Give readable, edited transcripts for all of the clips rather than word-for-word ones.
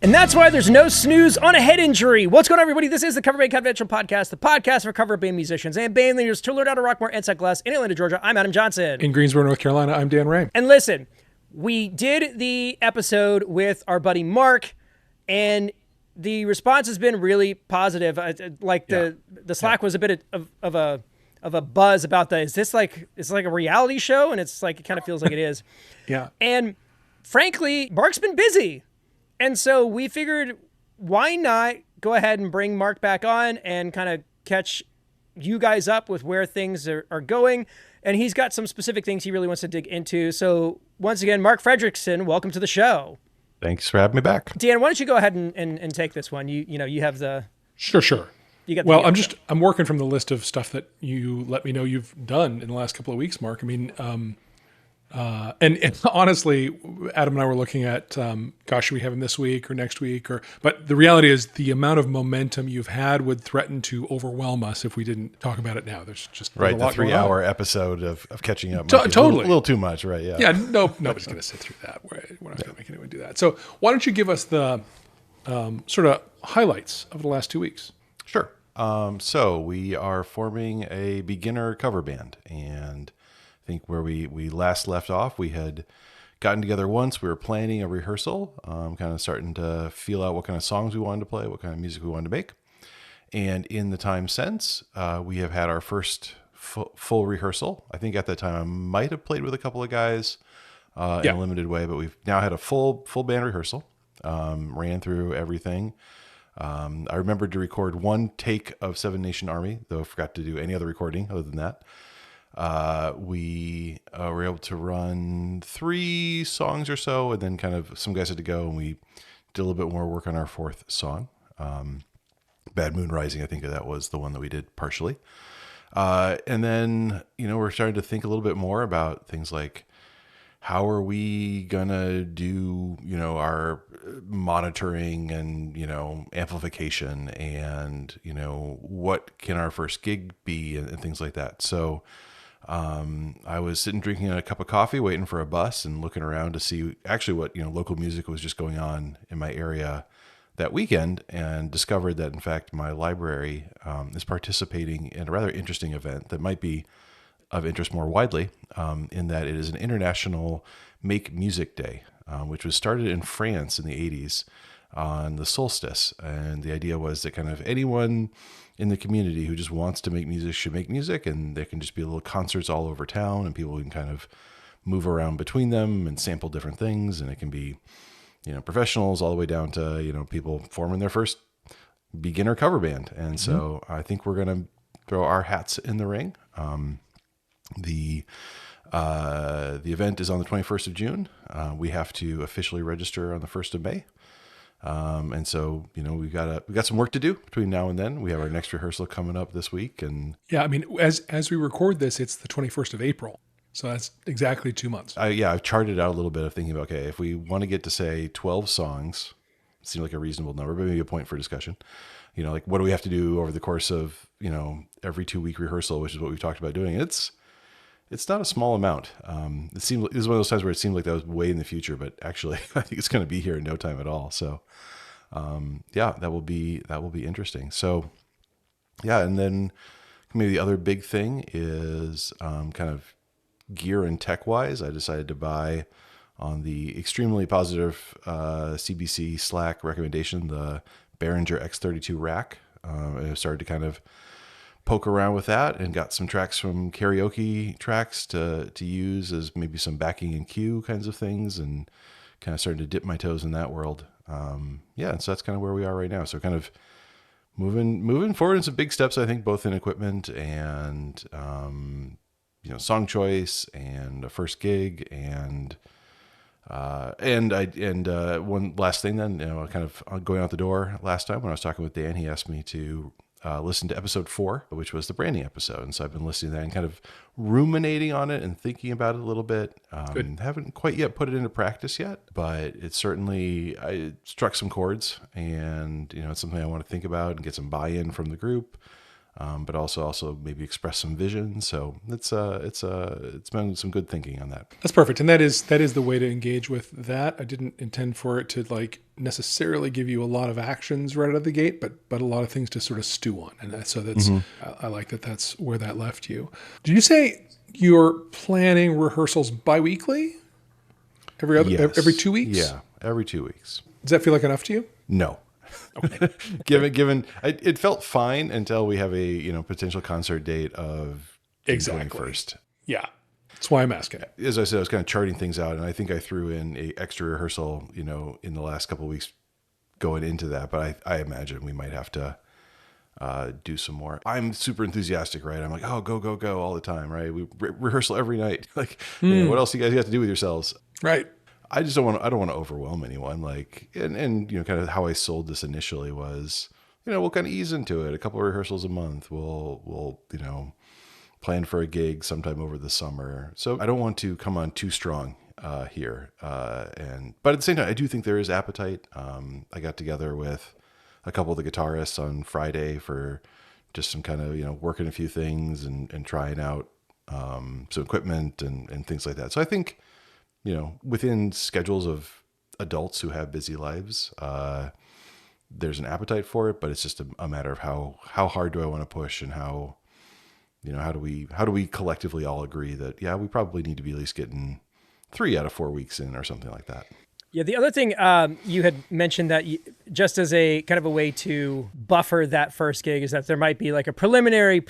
And that's why there's no snooze on a head injury. What's going on, everybody? This is the Cover Band Confidential Podcast, the podcast for cover band musicians and band leaders to learn how to rock more and set glass. In Atlanta, Georgia, I'm Adam Johnson. In Greensboro, North Carolina, I'm Dan Ray. And listen, we did the episode with our buddy Mark, and the response has been really positive. The Slack was a bit of a buzz about is this like a reality show? And it's like, it kind of feels like it is. Yeah. And frankly, Mark's been busy. And so we figured, why not go ahead and bring Mark back on and kind of catch you guys up with where things are going. And he's got some specific things he really wants to dig into. So once again, Mark Frederickson, welcome to the show. Thanks for having me back. Dan, why don't you go ahead and take this one? You have the... Sure. You got well, I'm working from the list of stuff that you let me know you've done in the last couple of weeks, Mark. I mean, and honestly, Adam and I were looking at, should we have him this week or next week? But the reality is the amount of momentum you've had would threaten to overwhelm us if we didn't talk about it now. There's just right. A lot the 3-hour episort of catching up. Totally. A little too much, right? Yeah. Yeah. Nobody's going to sit through that. We're not going to make anyone do that. So why don't you give us the sort of highlights of the last 2 weeks? Sure. So we are forming a beginner cover band, and I think where we last left off, we had gotten together once. We were planning a rehearsal, kind of starting to feel out what kind of songs we wanted to play, what kind of music we wanted to make. And in the time since, we have had our first full rehearsal. I think at that time I might have played with a couple of guys in a limited way, but we've now had a full band rehearsal, ran through everything. I remembered to record one take of Seven Nation Army, though I forgot to do any other recording other than that. We were able to run 3 songs or so, and then kind of some guys had to go, and we did a little bit more work on our 4th song. Bad Moon Rising, I think that was the one that we did partially. And then, we're starting to think a little bit more about things like, how are we gonna do, our monitoring and, amplification and, what can our first gig be and things like that. So I was sitting drinking a cup of coffee, waiting for a bus and looking around to see actually what, local music was just going on in my area that weekend, and discovered that in fact my library is participating in a rather interesting event that might be of interest more widely, in that it is an International Make Music Day, which was started in France in the 80s on the solstice. And the idea was that kind of anyone in the community who just wants to make music should make music, and there can just be little concerts all over town, and people can kind of move around between them and sample different things. And it can be, professionals all the way down to, people forming their first beginner cover band. And so I think we're going to throw our hats in the ring. The event is on the 21st of June. We have to officially register on the 1st of May. And so, we've got some work to do between now and then. We have our next rehearsal coming up this week. And yeah, I mean, as we record this, it's the 21st of April. So that's exactly 2 months. I've charted out a little bit of thinking about, okay, if we want to get to say 12 songs, it seems like a reasonable number, but maybe a point for discussion. Like what do we have to do over the course of, every 2-week rehearsal, which is what we've talked about doing. It's not a small amount. It was one of those times where it seemed like that was way in the future, but actually I think it's going to be here in no time at all. So, that will be interesting. So yeah. And then maybe the other big thing is, kind of gear and tech wise, I decided to buy on the extremely positive, CBC Slack recommendation, the Behringer X32 rack. I started to kind of poke around with that and got some tracks from karaoke tracks to use as maybe some backing and cue kinds of things, and kind of started to dip my toes in that world. And so that's kind of where we are right now. So kind of moving forward in some big steps, I think, both in equipment and, song choice and a first gig and one last thing then, kind of going out the door last time when I was talking with Dan, he asked me to listen to episode 4, which was the branding episode. And so I've been listening to that and kind of ruminating on it and thinking about it a little bit. Haven't quite yet put it into practice yet, but it certainly, I struck some chords, and, it's something I want to think about and get some buy-in from the group. but also maybe express some vision. So it's been some good thinking on that. That's perfect. And that is the way to engage with that. I didn't intend for it to like necessarily give you a lot of actions right out of the gate, but a lot of things to sort of stew on. And so that's, I like that that's where that left you. Did you say you're planning rehearsals bi-weekly? Every 2 weeks? Yeah, every 2 weeks. Does that feel like enough to you? No. Okay. given it felt fine until we have a potential concert date of June 21st. Yeah, that's why I'm asking. As I said, I was kind of charting things out, and I think I threw in a extra rehearsal, in the last couple of weeks going into that. But I imagine we might have to do some more. I'm super enthusiastic, right? I'm like, oh, go all the time, right? We rehearsal every night. Like, what else do you guys have to do with yourselves? Right. I don't want to overwhelm anyone. Like, and kind of how I sold this initially was, we'll kind of ease into it. A couple of rehearsals a month. We'll plan for a gig sometime over the summer. So I don't want to come on too strong here. But at the same time, I do think there is appetite. I got together with a couple of the guitarists on Friday for just some kind of, working a few things and trying out some equipment and things like that. So I think, within schedules of adults who have busy lives, there's an appetite for it, but it's just a matter of how hard do I want to push, and how do we collectively all agree that, yeah, we probably need to be at least getting 3 out of 4 weeks in or something like that. Yeah, the other thing you had mentioned that just as a kind of a way to buffer that first gig is that there might be like a preliminary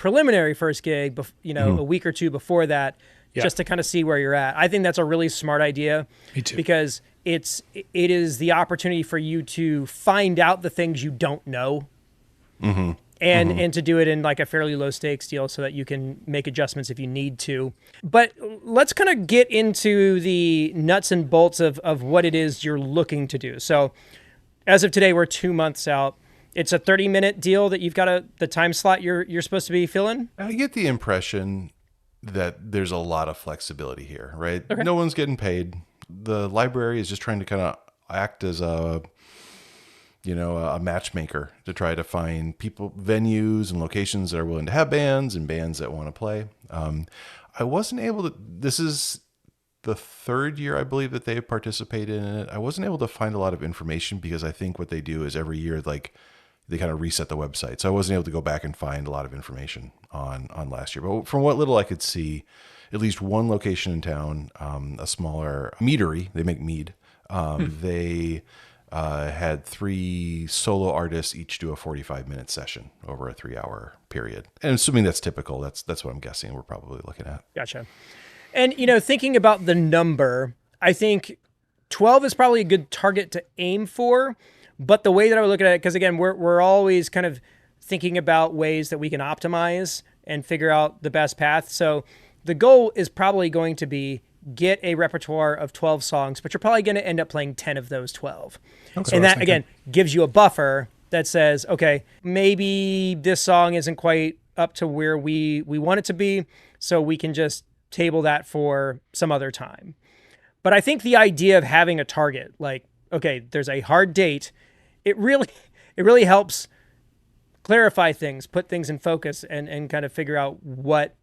first gig, a week or two before that, just to kind of see where you're at. I think that's a really smart idea. Me too. Because it is the opportunity for you to find out the things you don't know, and to do it in like a fairly low stakes deal so that you can make adjustments if you need to. But let's kind of get into the nuts and bolts of what it is you're looking to do. So as of today, we're 2 months out. It's a 30-minute deal that you've got the time slot you're supposed to be filling. I get the impression that there's a lot of flexibility here, right? Okay. No one's getting paid. The library is just trying to kind of act as a matchmaker to try to find people, venues and locations that are willing to have bands and bands that want to play. I wasn't able to, this is the 3rd year, I believe, that they've participated in it. I wasn't able to find a lot of information because I think what they do is every year, like, they kind of reset the website. So I wasn't able to go back and find a lot of information on last year. But from what little I could see, at least one location in town, a smaller meadery, they make mead. They had 3 solo artists each do a 45-minute session over a 3-hour period. And assuming that's typical, that's what I'm guessing we're probably looking at. Gotcha. And, thinking about the number, I think 12 is probably a good target to aim for. But the way that I would look at it, because again, we're always kind of thinking about ways that we can optimize and figure out the best path. So the goal is probably going to be get a repertoire of 12 songs, but you're probably going to end up playing 10 of those 12. Okay. And that, again, gives you a buffer that says, okay, maybe this song isn't quite up to where we want it to be, so we can just table that for some other time. But I think the idea of having a target, like, okay, there's a hard date, it really helps clarify things, put things in focus, and kind of figure out what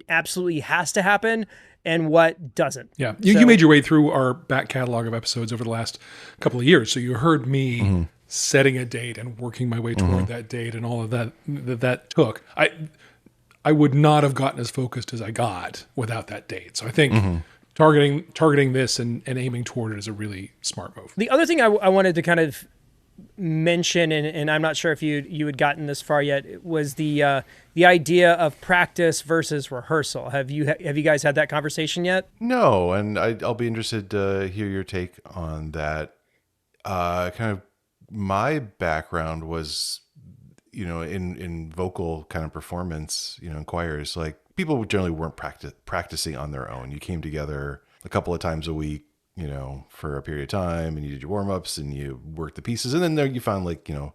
absolutely has to happen and what doesn't. Yeah, you made your way through our back catalog of episodes over the last couple of years, so you heard me setting a date and working my way toward that date and all of that took. I would not have gotten as focused as I got without that date. So I think targeting this and aiming toward it is a really smart move. The other thing I wanted to kind of mention, and I'm not sure if you had gotten this far yet, was the idea of practice versus rehearsal. Have you guys had that conversation yet? No, and I'll be interested to hear your take on that. Kind of my background was, in vocal kind of performance, in choirs, like people generally weren't practicing on their own. You came together a couple of times a week, for a period of time, and you did your warm-ups and you worked the pieces. And then there you found the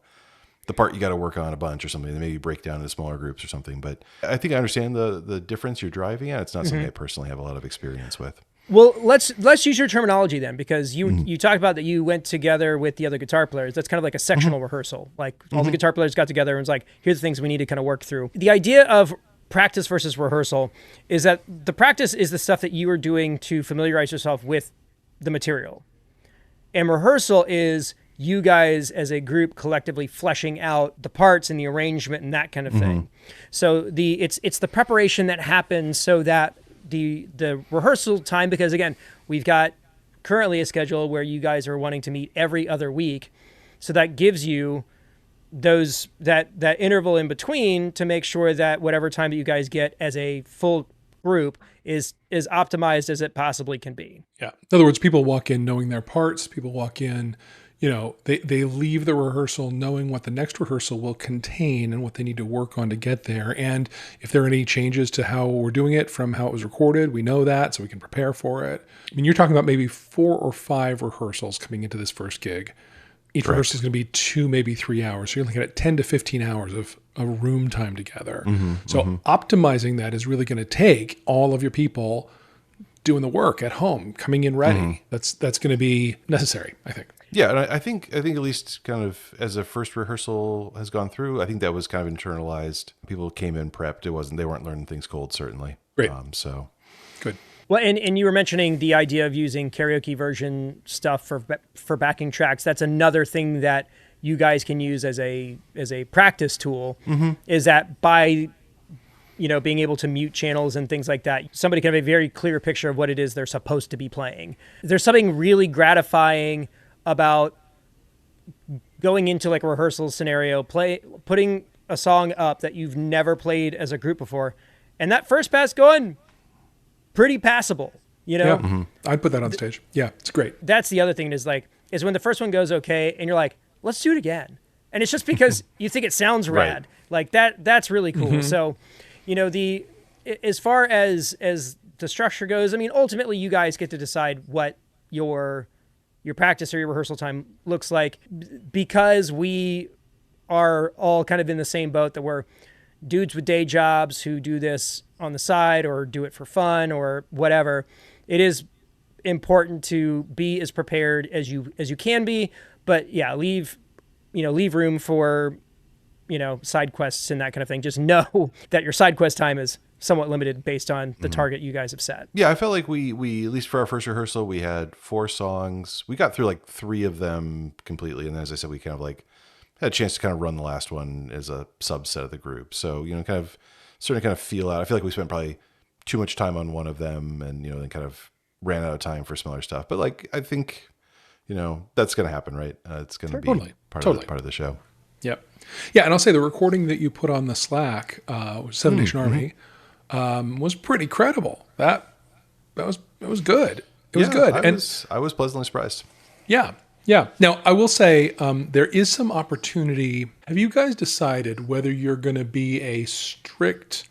part you got to work on a bunch or something, and maybe break down into smaller groups or something. But I think I understand the difference you're driving at. It's not something I personally have a lot of experience with. Well, let's use your terminology then, because you talked about that you went together with the other guitar players. That's kind of like a sectional rehearsal. Like all the guitar players got together and was like, here's the things we need to kind of work through. The idea of practice versus rehearsal is that the practice is the stuff that you are doing to familiarize yourself with the material. And rehearsal is you guys as a group collectively fleshing out the parts and the arrangement and that kind of thing. So it's the preparation that happens so that the rehearsal time, because again, we've got currently a schedule where you guys are wanting to meet every other week. So that gives you that interval in between to make sure that whatever time that you guys get as a full group is optimized as it possibly can be. Yeah. In other words, people walk in knowing their parts. People walk in, they leave the rehearsal knowing what the next rehearsal will contain and what they need to work on to get there. And if there are any changes to how we're doing it from how it was recorded, we know that so we can prepare for it. I mean, you're talking about maybe 4 or 5 rehearsals coming into this first gig. Each rehearsal is going to be 2, maybe 3 hours. So you're looking at 10 to 15 hours of room time together. So optimizing that is really going to take all of your people doing the work at home, coming in ready. That's going to be necessary, I think. Yeah, and I think at least kind of as a first rehearsal has gone through, I think that was kind of internalized. People came in prepped. They weren't learning things cold, certainly. Great. So good. Well, and you were mentioning the idea of using karaoke version stuff for backing tracks. That's another thing that you guys can use as a practice tool. Is that by being able to mute channels and things like that, somebody can have a very clear picture of what it is they're supposed to be playing. There's something really gratifying about going into like a rehearsal scenario, putting a song up that you've never played as a group before, and that first pass going pretty passable, Yeah. I'd put that on stage. Yeah, it's great. That's the other thing is when the first one goes okay and you're like, let's do it again. And it's just because you think it sounds rad. Like that's really cool. So, as far as the structure goes, I mean, ultimately you guys get to decide what your practice or your rehearsal time looks like, because we are all kind of in the same boat, that we're dudes with day jobs who do this on the side or do it for fun or whatever. It is important to be as prepared as you can be, but yeah, leave room for, side quests and that kind of thing. Just know that your side quest time is somewhat limited based on the target you guys have set. Yeah, I felt like we at least for our first rehearsal, we had 4 songs. We got through like 3 of them completely. And then, as I said, we kind of like had a chance to kind of run the last one as a subset of the group. So, kind of starting to kind of feel out. I feel like we spent probably too much time on one of them and, then kind of ran out of time for some other stuff. But like, I think, that's going to happen, right? It's going to be part of the show. Yep. Yeah. And I'll say the recording that you put on the Slack, Seven Nation Army, was pretty credible. It was good. It was good. I was pleasantly surprised. Yeah. Yeah. Now, I will say there is some opportunity. Have you guys decided whether you're going to be a strict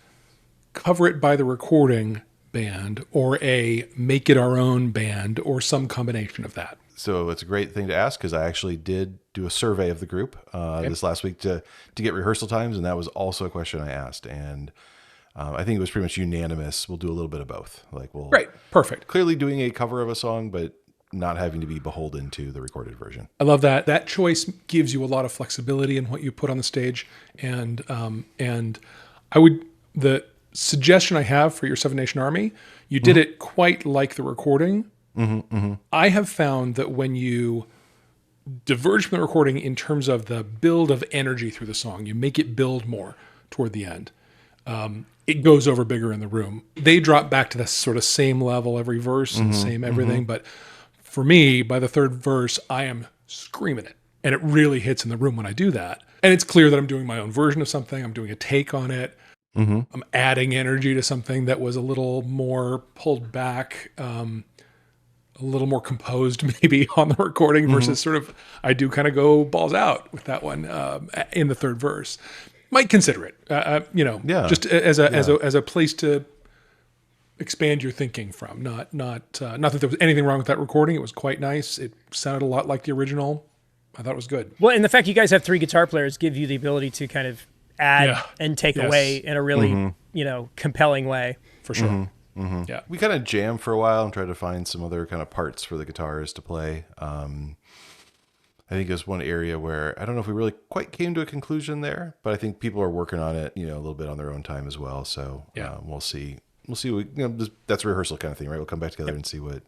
cover it by the recording band or a make it our own band or some combination of that? So it's a great thing to ask, because I actually did do a survey of the group this last week to get rehearsal times, and that was also a question I asked. And I think it was pretty much unanimous. We'll do a little bit of both. Right. Perfect. Clearly doing a cover of a song, but not having to be beholden to the recorded version. I love that. That choice gives you a lot of flexibility in what you put on the stage. And the suggestion I have for your Seven Nation Army, you did it quite like the recording. I have found that when you diverge from the recording in terms of the build of energy through the song, you make it build more toward the end. It goes over bigger in the room. They drop back to the sort of same level every verse and same everything. But for me, by the third verse, I am screaming it. And it really hits in the room when I do that. And it's clear that I'm doing my own version of something. I'm doing a take on it. I'm adding energy to something that was a little more pulled back, a little more composed maybe on the recording versus sort of, I do kind of go balls out with that one in the third verse. Might consider it, just as a place to expand your thinking from. Not that there was anything wrong with that recording. It was quite nice. It sounded a lot like the original. I thought it was good. Well, and the fact you guys have 3 guitar players give you the ability to kind of add and take away in a really, compelling way. For sure. Yeah. We kind of jammed for a while and tried to find some other kind of parts for the guitars to play. I think it was one area where I don't know if we really quite came to a conclusion there, but I think people are working on it, a little bit on their own time as well. So we'll see. We'll see. That's a rehearsal kind of thing, right? We'll come back together and see what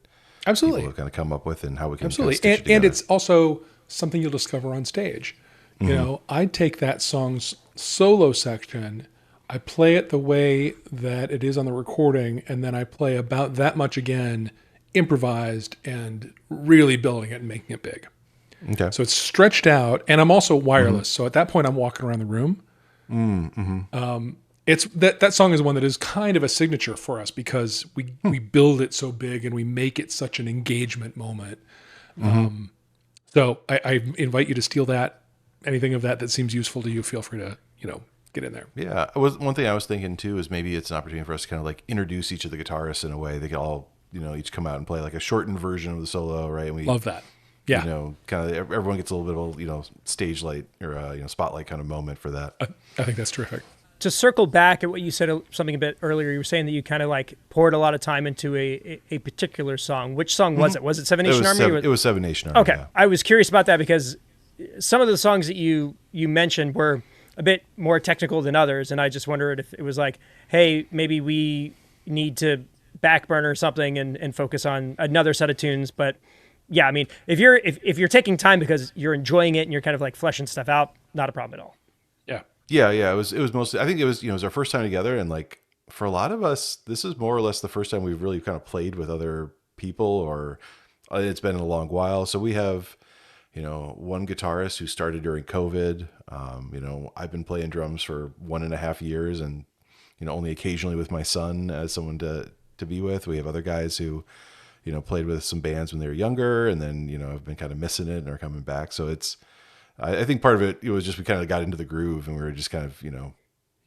Absolutely people have kind of come up with and how we can Absolutely. Kind of stitch it And together. it's also something you'll discover on stage. I take that song's solo section, I play it the way that it is on the recording, and then I play about that much again, improvised and really building it and making it big. Okay. So it's stretched out, and I'm also wireless. So at that point, I'm walking around the room. It's that song is one that is kind of a signature for us because we build it so big and we make it such an engagement moment. So I invite you to steal that. Anything of that seems useful to you, feel free to get in there. Yeah, one thing I was thinking too is maybe it's an opportunity for us to kind of like introduce each of the guitarists in a way. They could all each come out and play like a shortened version of the solo, right? And we Love that. Yeah, kind of everyone gets a little bit of stage light or spotlight kind of moment for that. I think that's terrific. To circle back at what you said something a bit earlier, you were saying that you kind of like poured a lot of time into a particular song. Which song was it? Was it Seven Nation Army? It was Seven Nation Army. Okay, Yeah. I was curious about that because some of the songs that you mentioned were a bit more technical than others, and I just wondered if it was like, hey, maybe we need to backburner something and focus on another set of tunes. But yeah, I mean, if you're taking time because you're enjoying it and you're kind of like fleshing stuff out, not a problem at all. Yeah. It was mostly. I think it was our first time together, and like for a lot of us, this is more or less the first time we've really kind of played with other people, or it's been a long while. So we have one guitarist who started during COVID. I've been playing drums for 1.5 years, and only occasionally with my son as someone to be with. We have other guys who played with some bands when they were younger, and then have been kind of missing it and are coming back. So I think part of it was just we kind of got into the groove, and we were just kind of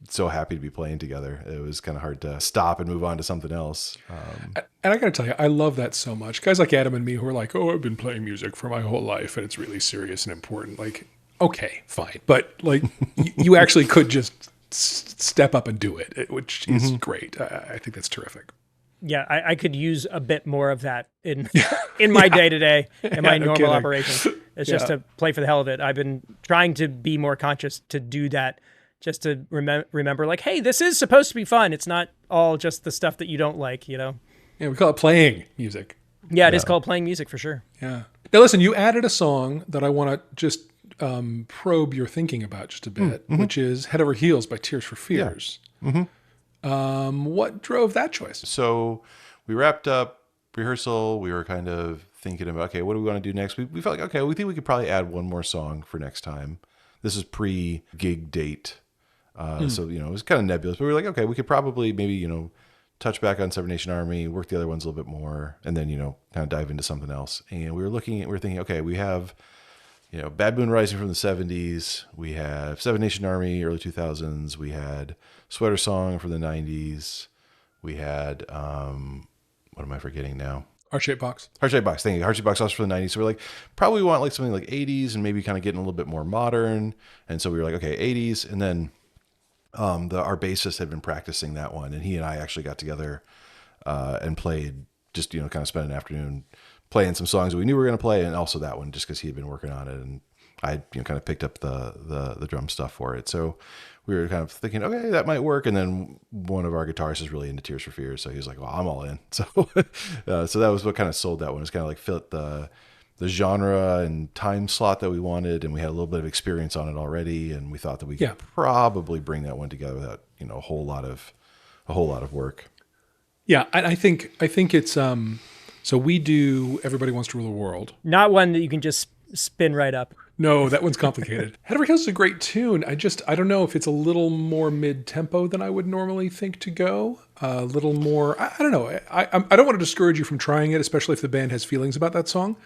so happy to be playing together. It was kind of hard to stop and move on to something else. And I got to tell you, I love that so much. Guys like Adam and me who are like, oh, I've been playing music for my whole life and it's really serious and important. Like, okay, fine. But like you actually could just step up and do it, which is great. I think that's terrific. Yeah, I could use a bit more of that in my day-to-day, in my normal kidding. operations. It's just to play for the hell of it. I've been trying to be more conscious to do that, just to remember like, hey, this is supposed to be fun. It's not all just the stuff that you don't like, Yeah, we call it playing music. Yeah, it is called playing music for sure. Yeah. Now listen, you added a song that I want to just probe your thinking about just a bit, which is Head Over Heels by Tears for Fears. Yeah. What drove that choice? So we wrapped up rehearsal. We were kind of thinking about, okay, what do we want to do next? We felt like, okay, we think we could probably add one more song for next time. This is pre-gig date. So, it was kind of nebulous, but we were like, okay, we could probably maybe, touch back on Seven Nation Army, work the other ones a little bit more, and then, kind of dive into something else. And we were thinking, okay, we have, Bad Moon Rising from the 70s. We have Seven Nation Army, early 2000s. We had Sweater Song from the 90s. We had, what am I forgetting now? Heart-Shaped Box. Heart-Shaped Box, thank you. Heart-Shaped Box also from the 90s. So we're like, probably want like something like 80s and maybe kind of getting a little bit more modern. And so we were like, okay, 80s. And then our bassist had been practicing that one, and he and I actually got together and played, just kind of spent an afternoon playing some songs that we knew we were going to play, and also that one just because he had been working on it, and I kind of picked up the drum stuff for it. So we were kind of thinking, okay, that might work. And then one of our guitarists is really into Tears for Fears, so he was like, well, I'm all in. So so that was what kind of sold that one. It was kind of like fit the genre and time slot that we wanted, and we had a little bit of experience on it already, and we thought that we could probably bring that one together without a whole lot of work. Yeah, and I think it's so we do Everybody Wants to Rule the World. Not one that you can just spin right up. No, that one's complicated. Head Over Heels is a great tune. I don't know if it's a little more mid-tempo than I would normally think to go. A little more, I don't know. I don't want to discourage you from trying it, especially if the band has feelings about that song.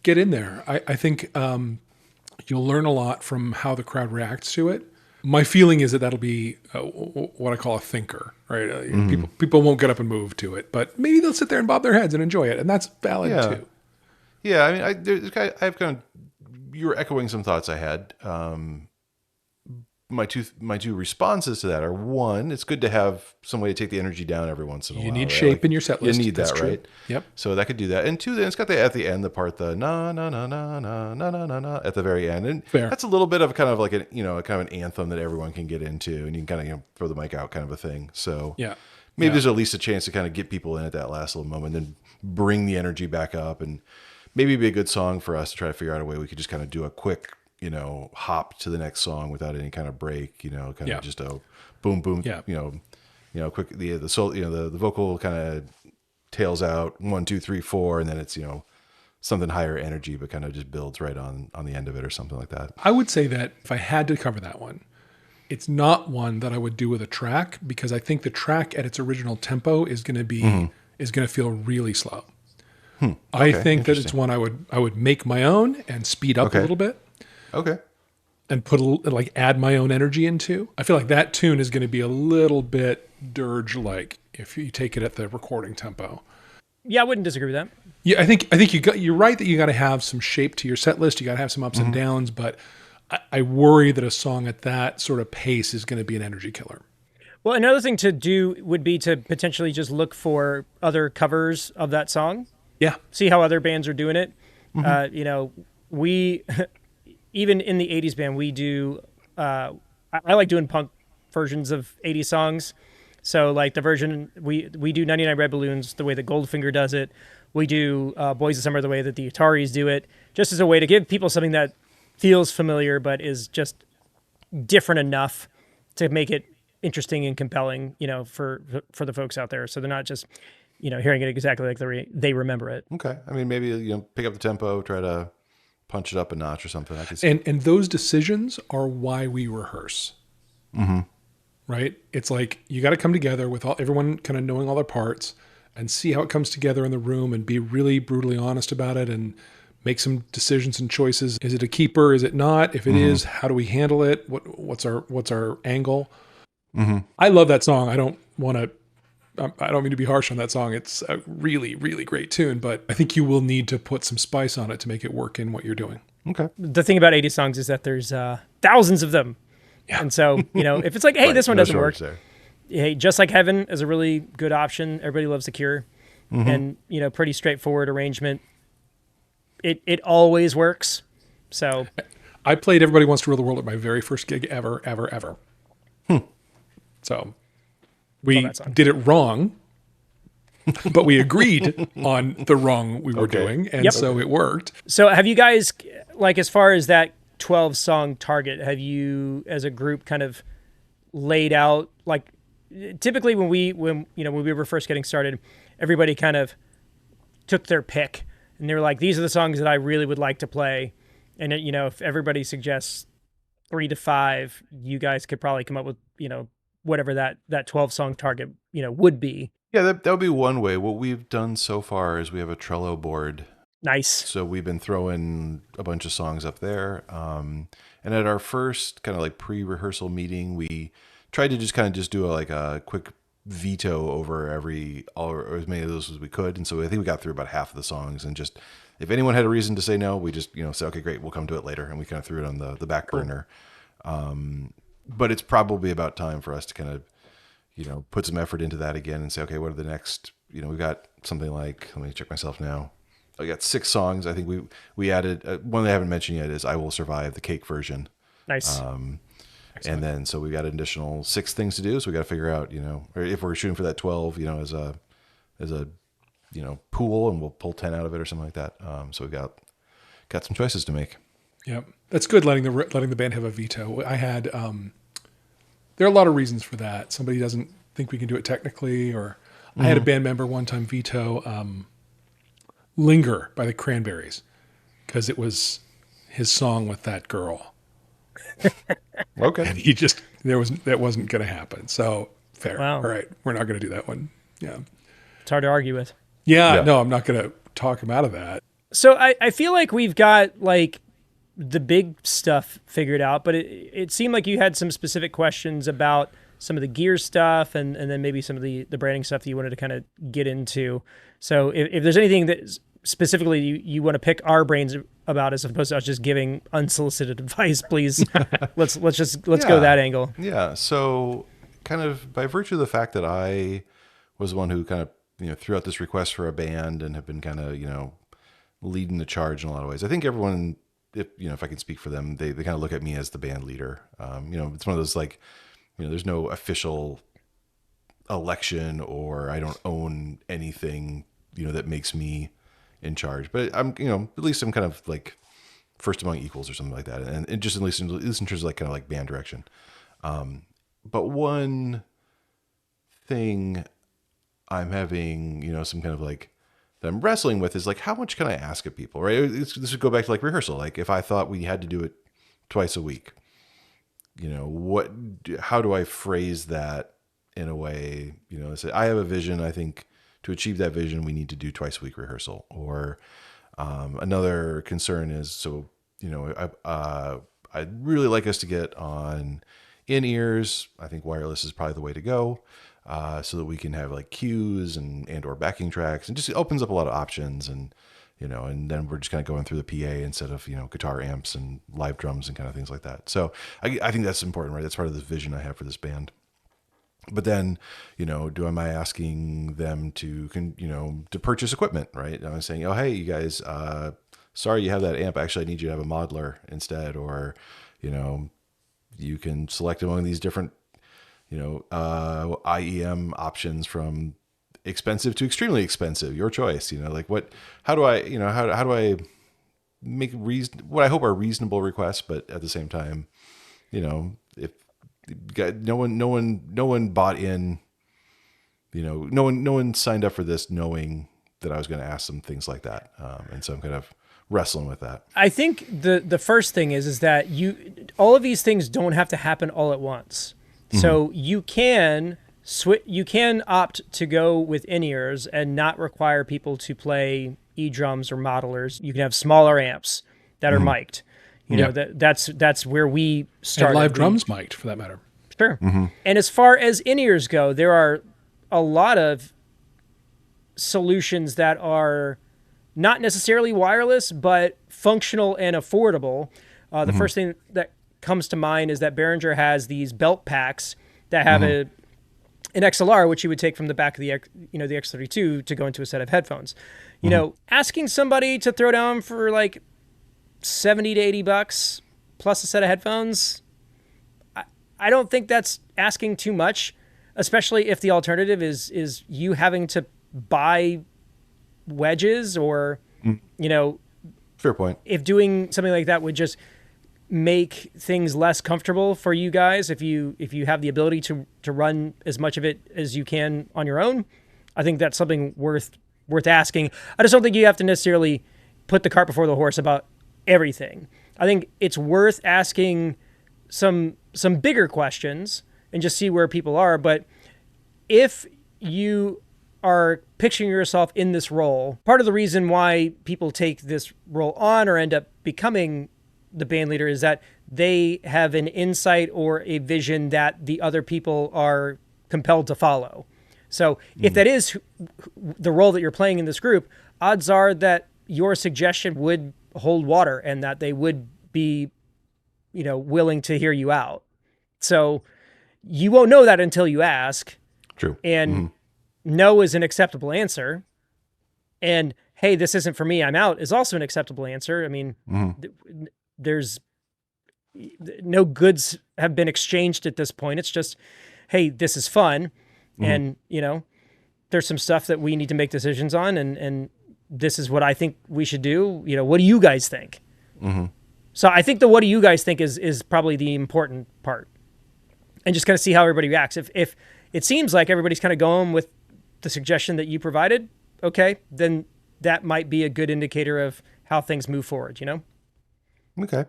Get in there. I think you'll learn a lot from how the crowd reacts to it. My feeling is that that'll be what I call a thinker, right? People won't get up and move to it, but maybe they'll sit there and bob their heads and enjoy it, and that's valid too. Yeah, I mean, I have kind of, you were echoing some thoughts I had, my two responses to that are, one, it's good to have some way to take the energy down every once in a while. You need right? shape in your set list. You need That's that, true. right? Yep. So that could do that. And two, then it's got the at the end the part the na na na na na na na na na at the very end, and Fair. that's a little bit of kind of like a kind of an anthem that everyone can get into, and you can kind of throw the mic out kind of a thing. So Yeah. maybe there's at least a chance to kind of get people in at that last little moment, then bring the energy back up, and maybe it'd be a good song for us to try to figure out a way we could just kind of do a quick hop to the next song without any kind of break, kind of just a boom, boom, quick, the soul, the vocal kind of tails out 1, 2, 3, 4, and then it's, something higher energy, but kind of just builds right on the end of it or something like that. I would say that if I had to cover that one, it's not one that I would do with a track, because I think the track at its original tempo is going to be, is going to feel really slow. I think that it's one I would make my own and speed up a little bit. Okay. And add my own energy into. I feel like that tune is going to be a little bit dirge-like if you take it at the recording tempo. Yeah, I wouldn't disagree with that. Yeah, I think you're right that you got to have some shape to your set list. You got to have some ups and downs, but I worry that a song at that sort of pace is going to be an energy killer. Well, another thing to do would be to potentially just look for other covers of that song. Yeah. See how other bands are doing it. We even in the 80s band, we do, I like doing punk versions of 80s songs. So like the version, we do 99 Red Balloons the way that Goldfinger does it. We do Boys of Summer the way that the Ataris do it, just as a way to give people something that feels familiar but is just different enough to make it interesting and compelling, for the folks out there. So they're not just, hearing it exactly like they remember it. Okay. I mean, maybe, pick up the tempo, try to punch it up a notch or something. I could see. And those decisions are why we rehearse. Right? It's like you got to come together with everyone kind of knowing all their parts and see how it comes together in the room and be really brutally honest about it and make some decisions and choices. Is it a keeper? Is it not? If it is, how do we handle it? What's our angle? I love that song. I don't mean to be harsh on that song. It's a really, really great tune, but I think you will need to put some spice on it to make it work in what you're doing. Okay. The thing about 80 songs is that there's thousands of them. Yeah. And so, if it's like, hey, this one doesn't work. Hey, Just Like Heaven is a really good option. Everybody loves The Cure. And, pretty straightforward arrangement. It always works. So I played Everybody Wants to Rule the World at my very first gig ever. So we did it wrong, but we agreed on the wrong we were doing. And so it worked. So have you guys, like, as far as that 12 song target, have you as a group kind of laid out, like, typically when we were first getting started, everybody kind of took their pick and they were like, these are the songs that I really would like to play. And if everybody suggests 3 to 5, you guys could probably come up with, whatever that 12 song target, would be. Yeah, that would be one way. What we've done so far is we have a Trello board. Nice. So we've been throwing a bunch of songs up there. And at our first kind of like pre-rehearsal meeting, we tried to just do a quick veto over or as many of those as we could. And so I think we got through about half of the songs, and just, if anyone had a reason to say no, we just, say, okay, great, we'll come to it later. And we kind of threw it on the back burner. But it's probably about time for us to kind of, put some effort into that again and say, okay, what are the next, we've got something like, let me check myself now. I got 6 songs. I think we added, one that I haven't mentioned yet is I Will Survive, the Cake version. Nice. And then, so we got an additional 6 things to do. So we got to figure out, or if we're shooting for that 12, as a pool, and we'll pull 10 out of it or something like that. So we've got some choices to make. Yeah, that's good. Letting the band have a veto. I had, there are a lot of reasons for that. Somebody doesn't think we can do it technically, or I had a band member one time veto Linger by the Cranberries because it was his song with that girl. Okay. And that wasn't going to happen. So fair. Wow. All right. We're not going to do that one. Yeah. It's hard to argue with. Yeah. No, I'm not going to talk him out of that. So I feel like we've got like the big stuff figured out, but it seemed like you had some specific questions about some of the gear stuff and then maybe some of the branding stuff that you wanted to kind of get into. So if there's anything that specifically you want to pick our brains about, as opposed to us just giving unsolicited advice. Please, let's go that angle. Yeah. So kind of by virtue of the fact that I was the one who kind of, threw out this request for a band and have been kind of, leading the charge in a lot of ways. I think everyone, if I can speak for them, they kind of look at me as the band leader. It's one of those like, there's no official election, or I don't own anything, that makes me in charge, but I'm, at least I'm kind of like first among equals or something like that. And just at least in terms of like kind of like band direction. But one thing I'm having, some kind of like that I'm wrestling with is like, how much can I ask of people, right? This would go back to like rehearsal. Like if I thought we had to do it twice a week, how do I phrase that in a way, say I have a vision. I think to achieve that vision, we need to do twice a week rehearsal. Or another concern is, so, I'd really like us to get on in-ears. I think wireless is probably the way to go, so that we can have like cues and or backing tracks, and just it opens up a lot of options. And and then we're just kind of going through the PA instead of guitar amps and live drums and kind of things like that. So I think that's important, right? That's part of the vision I have for this band. But then, am I asking them to purchase equipment, right? I'm saying, oh, hey, you guys, sorry, you have that amp. Actually, I need you to have a modeler instead. Or, you can select among these different, IEM options from expensive to extremely expensive, your choice. How do I make what I hope are reasonable requests, but at the same time, if no one bought in, no one signed up for this knowing that I was going to ask them things like that. And so I'm kind of wrestling with that. I think the first thing is that all of these things don't have to happen all at once. Mm-hmm. So you can opt to go with in-ears and not require people to play E-drums or modelers. You can have smaller amps that are mic'd. That's where we started. And live drums mic'd, for that matter. Sure. Mm-hmm. And as far as in-ears go, there are a lot of solutions that are not necessarily wireless, but functional and affordable. The first thing that comes to mind is that Behringer has these belt packs that have an XLR, which you would take from the back of the X32 to go into a set of headphones. Asking somebody to throw down for like $70 to $80 plus a set of headphones, I don't think that's asking too much, especially if the alternative is you having to buy wedges or, fair point. If doing something like that would just make things less comfortable for you guys, if you have the ability to run as much of it as you can on your own, I think that's something worth asking. I just don't think you have to necessarily put the cart before the horse about everything. I think it's worth asking some bigger questions and just see where people are. But if you are picturing yourself in this role, part of the reason why people take this role on or end up becoming the band leader is that they have an insight or a vision that the other people are compelled to follow. So if that is the role that you're playing in this group, odds are that your suggestion would hold water and that they would be, willing to hear you out. So you won't know that until you ask. True. And no is an acceptable answer. And hey, this isn't for me, I'm out, is also an acceptable answer. I mean, there's no goods have been exchanged at this point. It's just, hey, this is fun. And, there's some stuff that we need to make decisions on. And this is what I think we should do. What do you guys think? So I think the what do you guys think is probably the important part. And just kind of see how everybody reacts. If it seems like everybody's kind of going with the suggestion that you provided, okay, then that might be a good indicator of how things move forward, Okay.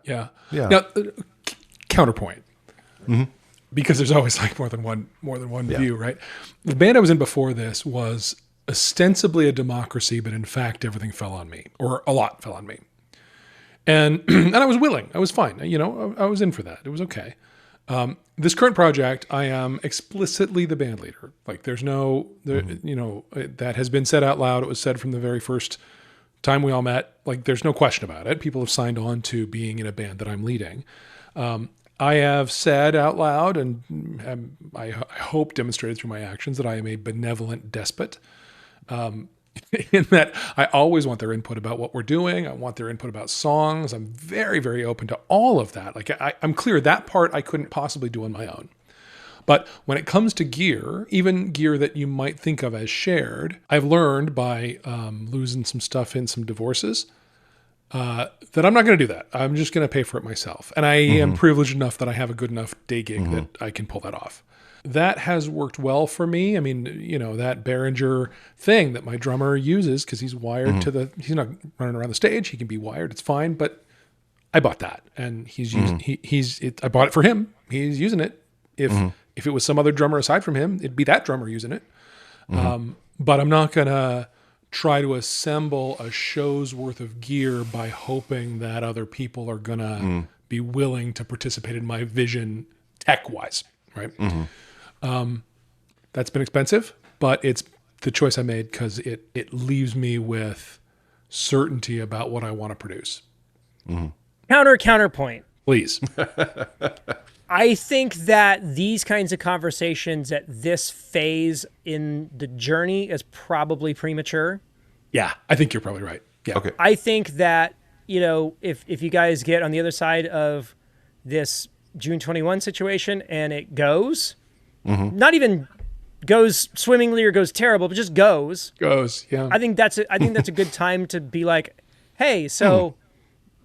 Yeah. Yeah. Now, counterpoint, because there's always like more than one view, right? The band I was in before this was ostensibly a democracy, but in fact, everything fell on me, or a lot fell on me. And I was willing. I was fine. I was in for that. It was okay. This current project, I am explicitly the band leader. Like there's no, that has been said out loud. It was said from the very first time we all met. Like there's no question about it. People have signed on to being in a band that I'm leading. I have said out loud, and I hope demonstrated through my actions, that I am a benevolent despot. In that I always want their input about what we're doing. I want their input about songs. I'm very, very open to all of that. Like I'm clear that part I couldn't possibly do on my own. But when it comes to gear, even gear that you might think of as shared, I've learned by losing some stuff in some divorces that I'm not going to do that. I'm just going to pay for it myself. And I am privileged enough that I have a good enough day gig that I can pull that off. That has worked well for me. I mean, that Behringer thing that my drummer uses, because he's wired to he's not running around the stage. He can be wired. It's fine. But I bought that, and he's using I bought it for him. He's using it. If it was some other drummer aside from him, it'd be that drummer using it. But I'm not going to try to assemble a show's worth of gear by hoping that other people are going to be willing to participate in my vision tech-wise, right? That's been expensive, but it's the choice I made because it leaves me with certainty about what I want to produce. Counterpoint. Please. I think that these kinds of conversations at this phase in the journey is probably premature. Yeah, I think you're probably right. Yeah. Okay. I think that, if you guys get on the other side of this June 21 situation and it goes, not even goes swimmingly or goes terrible, but just goes. Yeah. I think that's a good time to be like, hey, so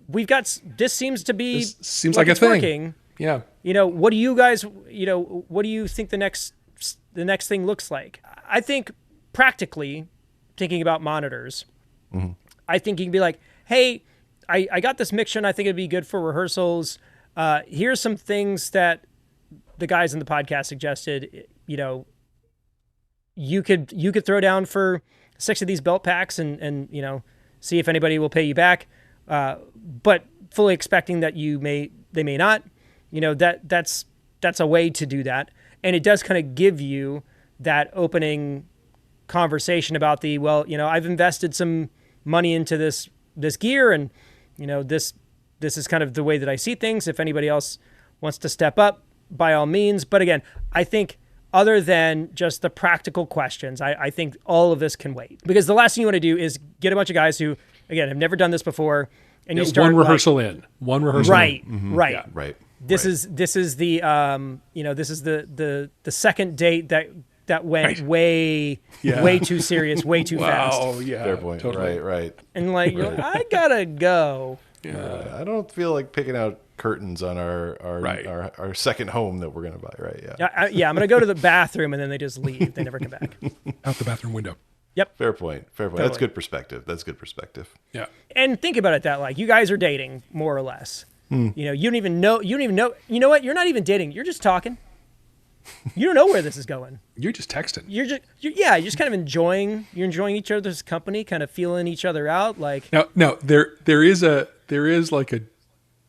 we've got, this seems to be, this seems like a it's thing. working. Yeah. What do you guys, what do you think the next thing looks like? I think practically thinking about monitors, I think you can be like, hey, I got this mixture and I think it'd be good for rehearsals. Here's some things that the guys in the podcast suggested, you could throw down for 6 of these belt packs and see if anybody will pay you back. But fully expecting that they may not, that's a way to do that. And it does kind of give you that opening conversation about I've invested some money into this gear and, this is kind of the way that I see things. If anybody else wants to step up, by all means. But again, I think other than just the practical questions, I think all of this can wait. Because the last thing you want to do is get a bunch of guys who, again, have never done this before, and you start one rehearsal in. Right. Yeah, right. This is the this is the second date that went way too serious, way too fast. Oh yeah, fair point. Totally. Right. And you're like, I gotta go. Yeah. I don't feel like picking out curtains on our second home that we're gonna buy. Right. Yeah. I'm gonna go to the bathroom and then they just leave. They never come back. Out the bathroom window. Yep. Fair point. Totally. That's good perspective. Yeah. And think about it that you guys are dating more or less. You don't even know. You know what? You're not even dating. You're just talking. You don't know where this is going. You're just texting. You're just kind of enjoying each other's company, kind of feeling each other out. No, there is like a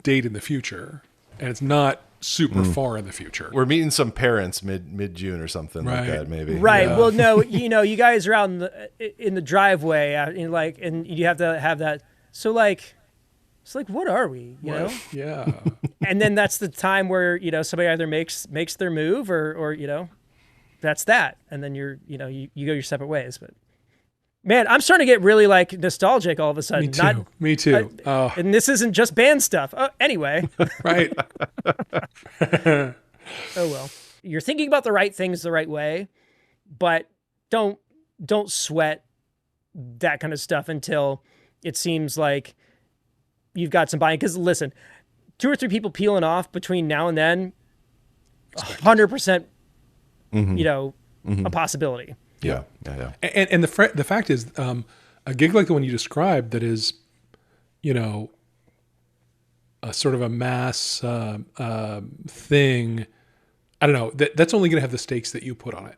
date in the future, and it's not super far in the future. We're meeting some parents mid June or something like that, maybe. Right. Yeah. Well, no, you guys are out in the driveway, and you have to have that. So what are we? You know? Yeah. And then that's the time where somebody either makes their move or that's that, and then you go your separate ways. But man, I'm starting to get really nostalgic all of a sudden. Me too. And this isn't just band stuff. Anyway. Right. Oh well. You're thinking about the right things the right way, but don't sweat that kind of stuff until it seems like you've got some buy-in. Because listen, 2 or 3 people peeling off between now and then, 100%, a possibility. Yeah. And the fact is, a gig like the one you described that is, a sort of a mass thing. I don't know. That's only going to have the stakes that you put on it.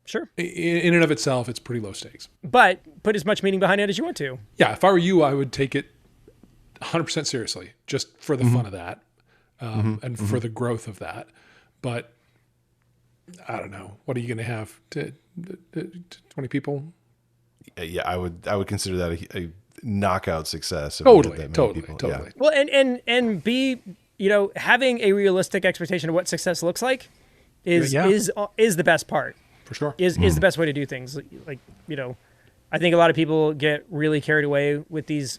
Sure. In and of itself, it's pretty low stakes. But put as much meaning behind it as you want to. Yeah. If I were you, I would take it 100% seriously, just for the fun of that, and for the growth of that. but I don't know. What are you going to have to 20 people? Yeah, I would consider that a knockout success. If we Totally, had that many totally, people. totally. Yeah. Well, and B, having a realistic expectation of what success looks like is the best part. For sure. Is the best way to do things. Like, I think a lot of people get really carried away with these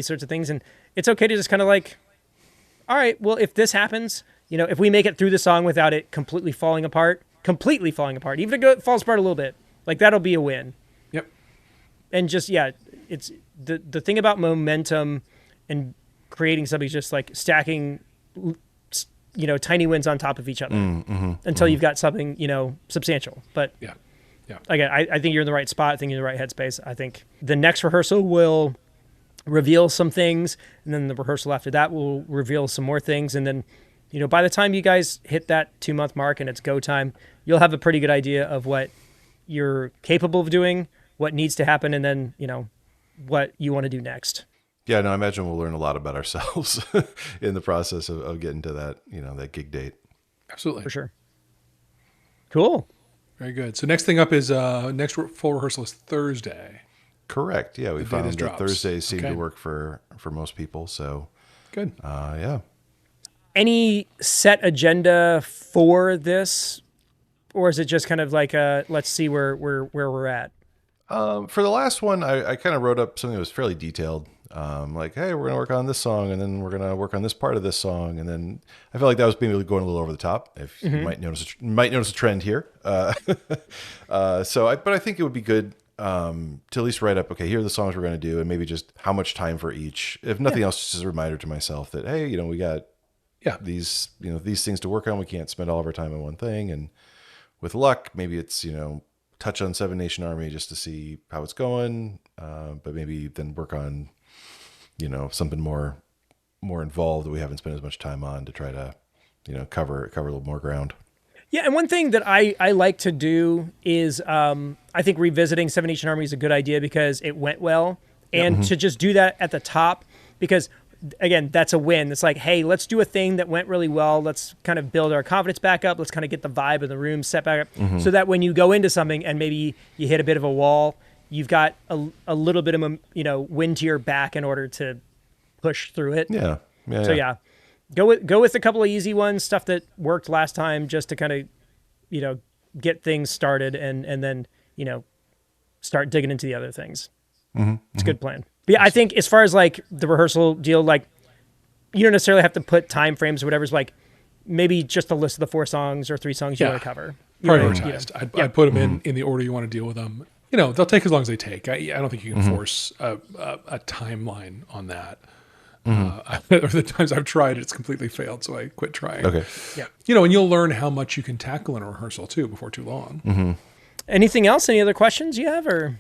sorts of things, and it's okay to just kind of like, all right, well, if this happens, if we make it through the song without it completely falling apart, even if it falls apart a little bit, like that'll be a win. Yep. And just, it's the thing about momentum and creating something is just like stacking, tiny wins on top of each other until you've got something, substantial. But Yeah. again, I think you're in the right spot. I think you're in the right headspace. I think the next rehearsal will reveal some things, and then the rehearsal after that will reveal some more things. And then, by the time you guys hit that 2-month mark and it's go time, you'll have a pretty good idea of what you're capable of doing, what needs to happen, and then, what you want to do next. Yeah, no, I imagine we'll learn a lot about ourselves in the process of getting to that, that gig date. Absolutely. For sure. Cool. Very good. So next thing up is next full rehearsal is Thursday. Correct. Yeah, we day found this that drops. Thursdays seem Okay. to work for most people. So Good. yeah. Any set agenda for this, or is it just kind of like let's see where we're at? For the last one, I kind of wrote up something that was fairly detailed. Like, hey, we're going to work on this song, and then we're going to work on this part of this song, and then I felt like that was maybe going a little over the top. If you might notice a trend here. But I think it would be good to at least write up, okay, here are the songs we're going to do, and maybe just how much time for each. If nothing else, just as a reminder to myself that, hey, we got these things to work on. We can't spend all of our time on one thing, and with luck, maybe it's touch on Seven Nation Army just to see how it's going, but maybe then work on something more involved that we haven't spent as much time on to try to cover a little more ground. Yeah, and one thing that I like to do is I think revisiting Seven Nation Army is a good idea because it went well, and to just do that at the top, because again, that's a win. It's like, hey, let's do a thing that went really well. Let's kind of build our confidence back up. Let's kind of get the vibe of the room set back up, so that when you go into something and maybe you hit a bit of a wall, you've got a little bit of wind to your back in order to push through it. Yeah. Go with a couple of easy ones, stuff that worked last time, just to kind of get things started, and then start digging into the other things. It's a good plan. But yeah, I think as far as like the rehearsal deal, like you don't necessarily have to put time frames or whatever. It's like maybe just a list of the 4 songs or 3 songs you want to cover. Prioritized. I'd put them in the order you want to deal with them. They'll take as long as they take. I don't think you can force a timeline on that. Or the times I've tried, it's completely failed, so I quit trying. Okay. Yeah. And you'll learn how much you can tackle in a rehearsal too before too long. Anything else? Any other questions you have, or?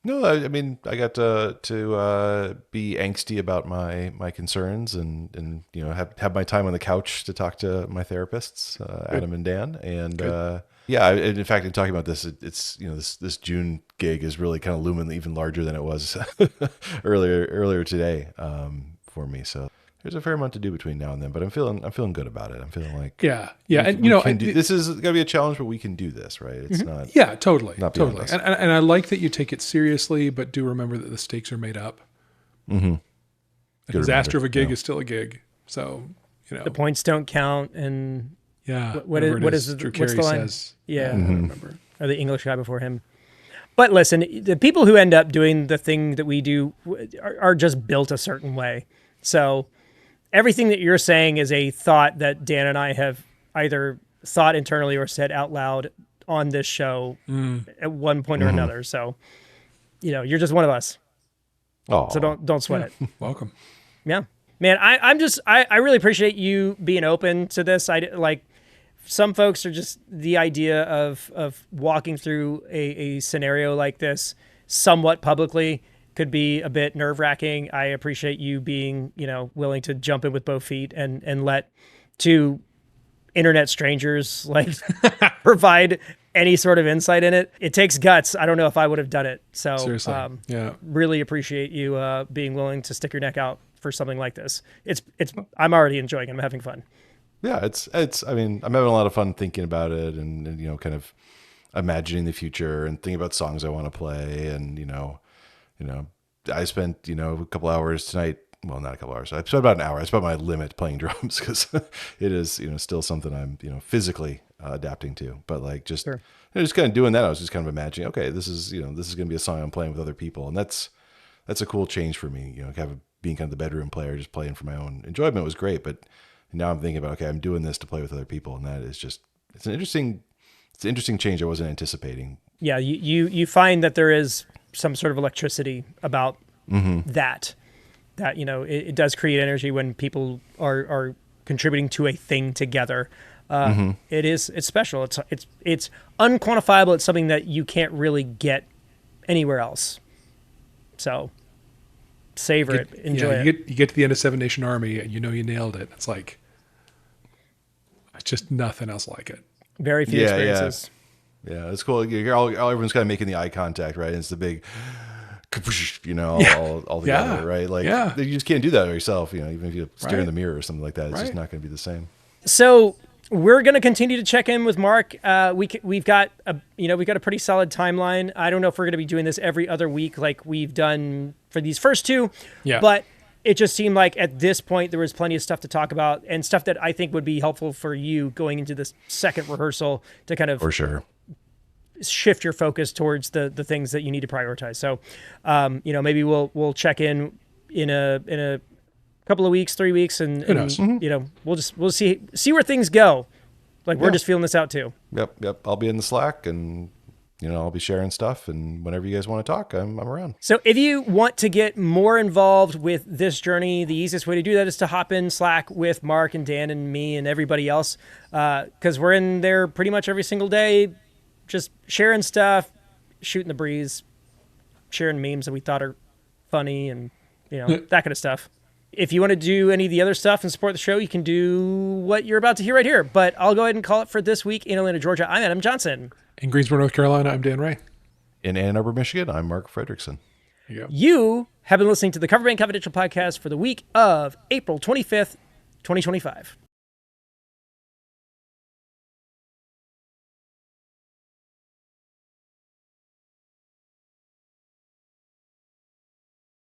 No, I mean, I got to be angsty about my concerns and have my time on the couch to talk to my therapists, Adam and Dan, and in fact, in talking about this, it's this June gig is really kind of looming even larger than it was earlier today for me. So there's a fair amount to do between now and then, but I'm feeling good about it. I'm feeling like this is going to be a challenge, but we can do this, right? It's not totally. us. And I like that you take it seriously, but do remember that the stakes are made up. A disaster of a gig is still a gig, so the points don't count, and what's the line? Says, yeah, I don't remember. Or the English guy before him. But listen, the people who end up doing the thing that we do are just built a certain way. So everything that you're saying is a thought that Dan and I have either thought internally or said out loud on this show at one point or another. So, you're just one of us. Oh, so don't sweat it. Welcome. Yeah, man. I really appreciate you being open to this. Some folks are just the idea of walking through a scenario like this somewhat publicly could be a bit nerve-wracking. I appreciate you being, willing to jump in with both feet and let 2 internet strangers provide any sort of insight in it. It takes guts. I don't know if I would have done it. So seriously, really appreciate you being willing to stick your neck out for something like this. I'm already enjoying it. I'm having fun. Yeah, I mean, I'm having a lot of fun thinking about it and kind of imagining the future and thinking about songs I want to play. And, I spent, a couple hours tonight. Well, not a couple hours. I spent about an hour. I spent my limit playing drums because it is, still something I'm, physically adapting to. But like Sure. just kind of doing that, I was just kind of imagining, okay, this is going to be a song I'm playing with other people. And that's a cool change for me, being kind of the bedroom player, just playing for my own enjoyment was great. But now I'm thinking about, okay, I'm doing this to play with other people. And that is just, it's an interesting change I wasn't anticipating. Yeah, you find that there is some sort of electricity about that it does create energy when people are contributing to a thing together. It's special. It's unquantifiable. It's something that you can't really get anywhere else. So savor it, enjoy it. You get to the end of Seven Nation Army and you nailed it. It's like just nothing else like it. Very few experiences. Yeah, it's cool. Everyone's kind of making the eye contact, right? And it's the big, all together, right? Like, you just can't do that yourself, even if you stare in the mirror or something like that. It's just not going to be the same. So we're going to continue to check in with Mark. We've got a pretty solid timeline. I don't know if we're going to be doing this every other week like we've done for these first two. Yeah. But it just seemed like at this point there was plenty of stuff to talk about and stuff that I think would be helpful for you going into this second rehearsal to kind of for sure shift your focus towards the things that you need to prioritize. So, maybe we'll check in a couple of weeks, 3 weeks, and we'll see where things go. Like we're just feeling this out too. Yep. I'll be in the Slack and I'll be sharing stuff, and whenever you guys want to talk, I'm around. So if you want to get more involved with this journey, the easiest way to do that is to hop in Slack with Mark and Dan and me and everybody else, because we're in there pretty much every single day, just sharing stuff, shooting the breeze, sharing memes that we thought are funny and, that kind of stuff. If you want to do any of the other stuff and support the show, you can do what you're about to hear right here. But I'll go ahead and call it for this week. In Atlanta, Georgia, I'm Adam Johnson. In Greensboro, North Carolina, I'm Dan Ray. In Ann Arbor, Michigan, I'm Mark Frederickson. You have been listening to the Cover Band Confidential podcast for the week of April 25th, 2025.